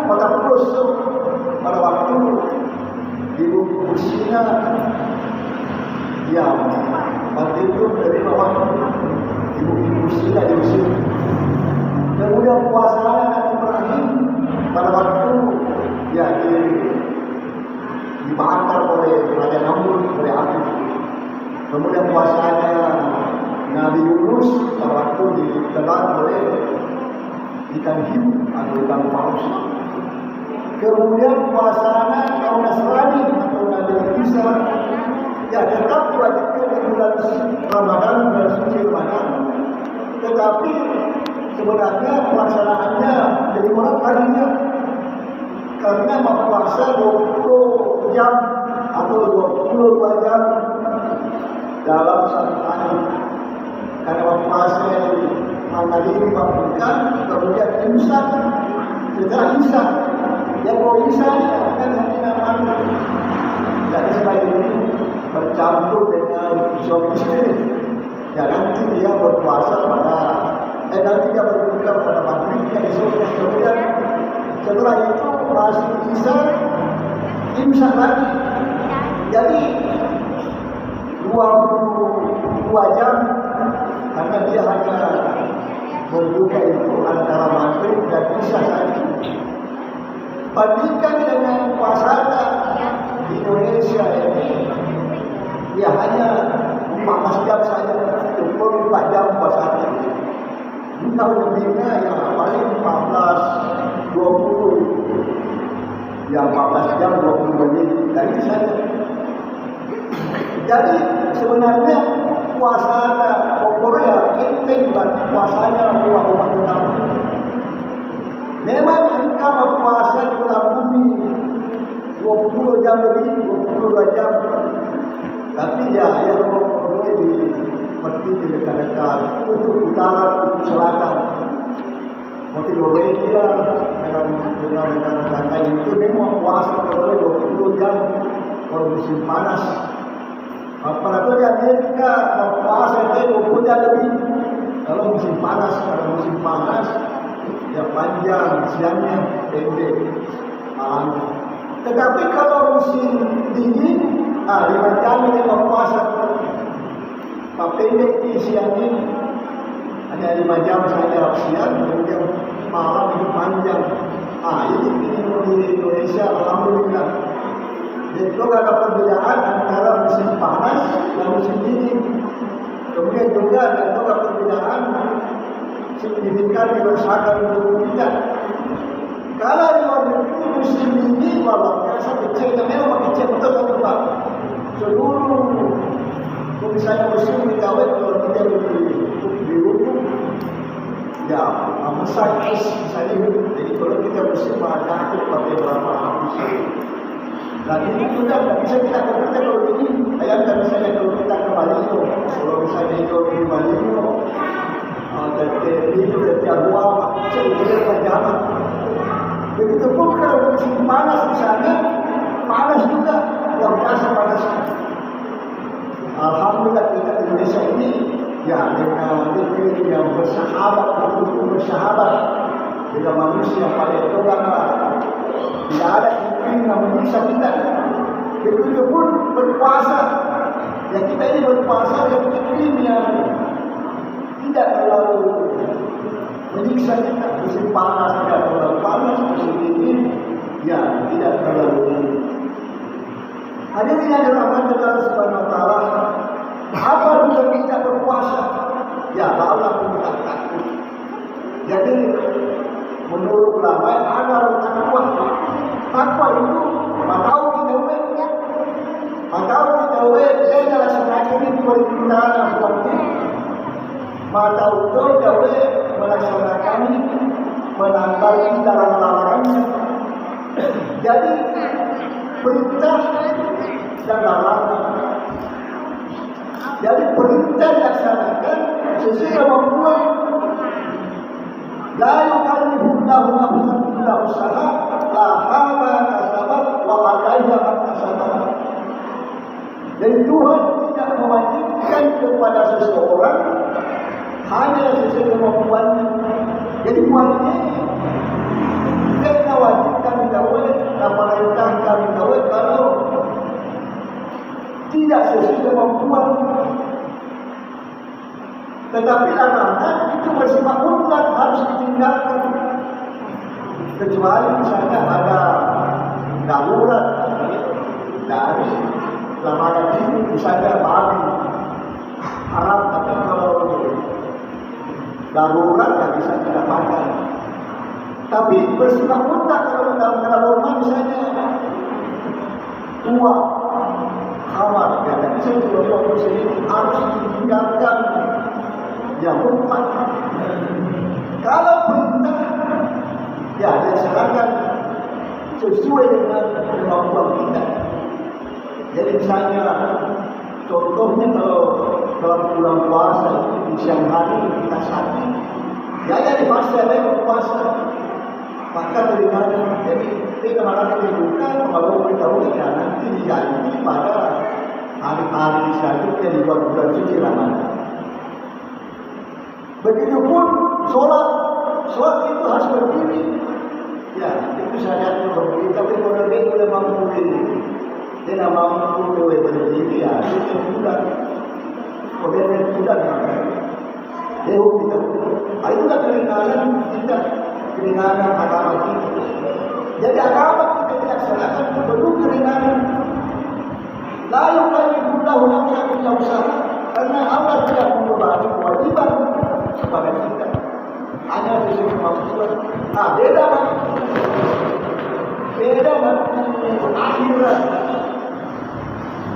kota pelosok pada waktu di bumi China yang waktu itu dari bawah di bumi China di Mesir. Kemudian puasa Nabi Ibrahim pada waktu ya dibakar oleh Raja Namrud oleh api. Kemudian puasanya Nabi Yunus pada waktu ditelan oleh ikan hiu atau ikan paus. Kemudian puasanya kaum Nasrani atau Nabi Isa ya tetap diwajibkan di bulan Ramadan, bulan suci Ramadan. Tetapi sebenarnya pelaksanaannya lebih berat harinya karena puasa 20 jam atau 22 jam dalam satu hari. Karena puasa yang tadi dibangunkan, kemudian imsak, setelah imsak, ya kalau imsak kan hanya makan. Jadi selain itu bercampur dengan suami istri, ya nanti dia berpuasa pada nanti dia berbuka pada maghribnya esoknya. Kemudian setelah itu masih bisa imsak lagi. Jadi 22 jam karena dia hanya berbuka itu antara maghrib dan isya saja. Bandingkan dengan puasa di Indonesia ini, ya hanya 14 jam saja, 24 jam puasa ini. Entah lebihnya yang paling 14, 20, ya 14 jam 20 menit dari saja. Jadi sebenarnya puasa Korea penting bagi puasanya umat Islam. Memang angka berpuasa di bulan bumi 20 jam lebih, 22 jam. Tapi ya yang mempunyai seperti di dekat-dekat kutub utara, kutub selatan, seperti Norwegia dengan negara-negara itu memang puasa boleh 20 jam kalau musim panas. Apalagi di Amerika puasa itu 20 jam lebih kalau musim panas. Kalau musim panas ya panjang, siangnya pendek malamnya. Tetapi kalau musim dingin, 5 jam ini puasa. Pendek di siang ini hanya 5 jam saja siang, kemudian malam itu panjang. Ini di Indonesia alhamdulillah. Jadi kalau ada perbedaan antara musim panas dan musim dingin. Kemudian juga ada perbedaan signifikan kerusakan tubuh kita. Kalau di luar negeri musim dingin malah biasa kecil, memang kecil betul Pak. Seluruh misalnya musim dikawet kalau kita di rumah, ya besar es misalnya. Jadi kalau kita musim ada pakai berapa musim. Dan ini juga tidak bisa kita kerja kalau ini. Bayangkan misalnya kalau kita ke Baliho, kalau misalnya itu di Baliho, itu dari Jawa, itu perjalanan. Begitupun kalau musim panas misalnya, panas juga, luar biasa panasnya. Alhamdulillah kita di Indonesia ini, ya dengan negeri yang bersahabat, betul-betul bersahabat dengan manusia pada itu karena tidak ada iklim yang menyiksa kita. Begitu pun berpuasa. Ya kita ini berpuasa dengan iklim yang tidak terlalu menyiksa kita. Musim panas tidak terlalu panas, musim dingin ya tidak terlalu dingin. Hadirin yang dirahmati Allah Subhanahu wa taala, apa juga kita berpuasa? Ya Allah kita takut. Jadi menurut ulama ada takwa. Takwa itu matau kita saya laksanakan ini perintah seperti matau itu jawe melaksanakan menangkal dalam larangannya. Jadi perintah dan larangan. Jadi perintah dilaksanakan sesuai kemampuan. La yukallifullahu nafsan illa wus'aha, laha ma kasabat wa 'alaiha ma kasabat. Dan Tuhan tidak mewajibkan kepada seseorang hanya sesuai kemampuannya. Jadi buatnya kita wajib Tetapi larangan itu bersifat mutlak, harus ditinggalkan. Kecuali misalnya ada darurat dari larangan ini, misalnya babi Arab, tapi kalau darurat tak bisa tidak makan. Tapi bersifat mutlak kalau dalam rumah misalnya tua kawat, ya tak bisa juga sendiri, harus ditinggalkan yang mutlak. Kalau perintah, ya diserahkan sesuai dengan kemampuan kita. Jadi misalnya, contohnya kalau dalam bulan puasa di siang hari kita sakit, ya dipaksa lewat puasa, maka bagaimana? Jadi tidak malah dibuka kalau beritahu ya nanti diganti pada hari-hari selanjutnya di bulan suci Ramadan. Begitupun sholat itu harus berdiri. Ya, itu syariatnya berdiri. Tapi kalau dia boleh mampu berdiri, dia tidak mampu boleh berdiri. Ya, itu bulan. Kemudian bulan maka dia kita. Itulah keringanan kita, keringanan agama kita. Jadi agama kita dilaksanakan perlu keringanan. Lalu kami buddha ulama illa usaha, karena Allah tidak membebani kewajiban kepada kita. Hanya sisi kemampuan. Beda banget akhirat.